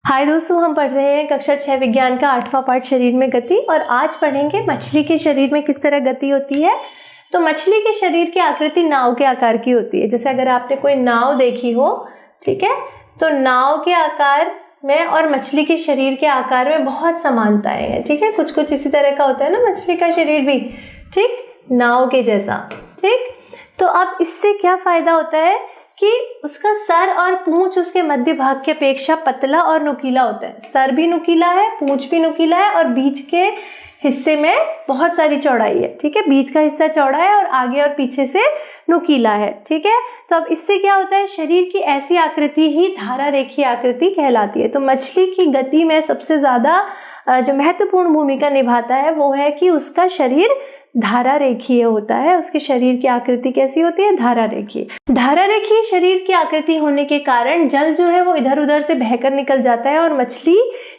हाय दोस्तों, हम पढ़ रहे हैं कक्षा 6 विज्ञान का 8वां पाठ शरीर में गति। और आज पढ़ेंगे मछली के शरीर में किस तरह गति होती है। तो मछली के शरीर की आकृति नाव के आकार की होती है। जैसे अगर आपने कोई नाव देखी हो, ठीक है, तो नाव के आकार में और मछली के शरीर के आकार में बहुत समानताएं हैं। ठीक है, कुछ कुछ इसी तरह का होता है ना मछली का शरीर भी, ठीक, नाव के जैसा। ठीक, तो अब इससे क्या फायदा होता है कि उसका सर और पूंछ उसके मध्य भाग की अपेक्षा पतला और नुकीला होता है। सर भी नुकीला है, पूंछ भी नुकीला है और बीच के हिस्से में बहुत सारी चौड़ाई है। ठीक है, बीच का हिस्सा चौड़ा है और आगे और पीछे से नुकीला है। ठीक है, तो अब इससे क्या होता है, शरीर की ऐसी आकृति ही धारा रेखीय आकृति कहलाती है। तो मछली की गति में सबसे ज्यादा जो महत्वपूर्ण भूमिका निभाता है वो है कि उसका शरीर धारा रेखीय होता है। उसके शरीर की आकृति कैसी होती है, धारा रेखीय। धारा रेखीय शरीर की आकृति होने के कारण जल जो है वो इधर उधर से बहकर निकल जाता है और मछली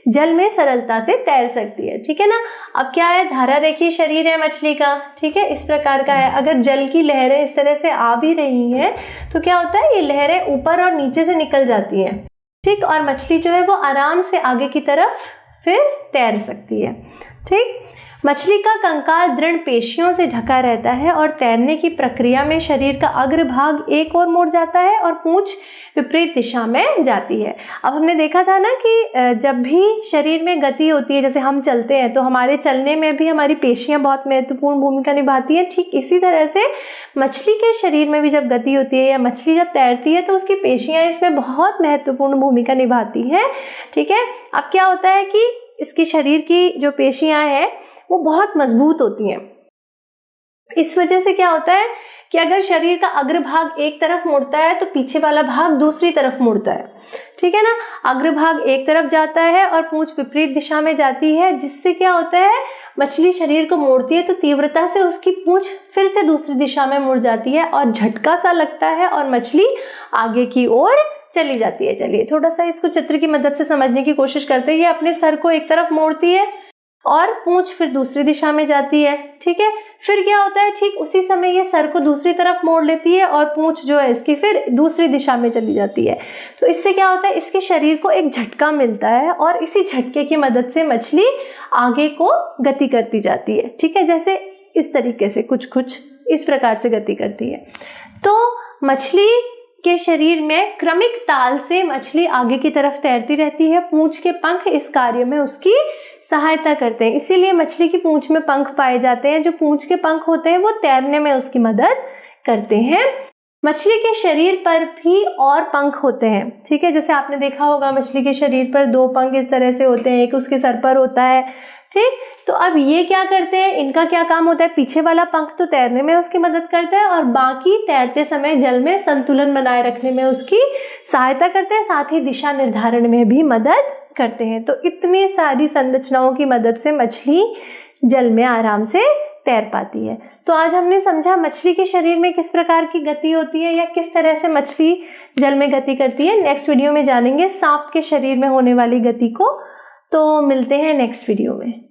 जल में सरलता से तैर सकती है। ठीक है ना। अब क्या है, धारा रेखीय शरीर है मछली का, ठीक है, इस प्रकार का है। अगर जल की लहरें इस तरह से आ भी रही हैं तो क्या होता है, ये लहरें ऊपर और नीचे से निकल जाती हैं। ठीक, और मछली जो है वो आराम से आगे की तरफ फिर तैर सकती है। ठीक, मछली का कंकाल दृढ़ पेशियों से ढका रहता है और तैरने की प्रक्रिया में शरीर का अग्रभाग एक ओर मुड़ जाता है और पूंछ विपरीत दिशा में जाती है। अब हमने देखा था ना कि जब भी शरीर में गति होती है, जैसे हम चलते हैं तो हमारे चलने में भी हमारी पेशियां बहुत महत्वपूर्ण भूमिका निभाती हैं। ठीक इसी तरह से मछली के शरीर में भी जब गति होती है या मछली जब तैरती है तो उसकी पेशियां इसमें बहुत महत्वपूर्ण भूमिका निभाती हैं। ठीक है, अब क्या होता है कि इसकी शरीर की जो पेशियां हैं वो बहुत मजबूत होती हैं। इस वजह से क्या होता है कि अगर शरीर का अग्रभाग एक तरफ मुड़ता है तो पीछे वाला भाग दूसरी तरफ मुड़ता है। ठीक है ना, अग्रभाग एक तरफ जाता है और पूंछ विपरीत दिशा में जाती है, जिससे क्या होता है, मछली शरीर को मोड़ती है तो तीव्रता से उसकी पूंछ फिर से दूसरी दिशा में मुड़ जाती है और झटका सा लगता है और मछली आगे की ओर चली जाती है। चलिए थोड़ा सा इसको चित्र की मदद से समझने की कोशिश करते हैं। ये अपने सर को एक तरफ मोड़ती है और पूंछ फिर दूसरी दिशा में जाती है। ठीक है, फिर क्या होता है, ठीक उसी समय ये सर को दूसरी तरफ मोड़ लेती है और पूंछ जो है इसकी फिर दूसरी दिशा में चली जाती है। तो इससे क्या होता है, इसके शरीर को एक झटका मिलता है और इसी झटके की मदद से मछली आगे को गति करती जाती है। ठीक है, जैसे इस तरीके से कुछ कुछ इस प्रकार से गति करती है। तो मछली के शरीर में क्रमिक ताल से मछली आगे की तरफ तैरती रहती है। पूंछ के पंख इस कार्य में उसकी सहायता करते हैं, इसीलिए मछली की पूंछ में पंख पाए जाते हैं। जो पूंछ के पंख होते हैं वो तैरने में उसकी मदद करते हैं। मछली के शरीर पर भी और पंख होते हैं। ठीक है, जैसे आपने देखा होगा मछली के शरीर पर 2 पंख इस तरह से होते हैं, एक उसके सर पर होता है। ठीक, तो अब ये क्या करते हैं, इनका क्या काम होता है, पीछे वाला पंख तो तैरने में उसकी मदद करता है और बाकी तैरते समय जल में संतुलन बनाए रखने में उसकी सहायता करते हैं, साथ ही दिशा निर्धारण में भी मदद करते हैं। तो इतनी सारी संरचनाओं की मदद से मछली जल में आराम से तैर पाती है। तो आज हमने समझा मछली के शरीर में किस प्रकार की गति होती है या किस तरह से मछली जल में गति करती है। नेक्स्ट वीडियो में जानेंगे सांप के शरीर में होने वाली गति को। तो मिलते हैं नेक्स्ट वीडियो में।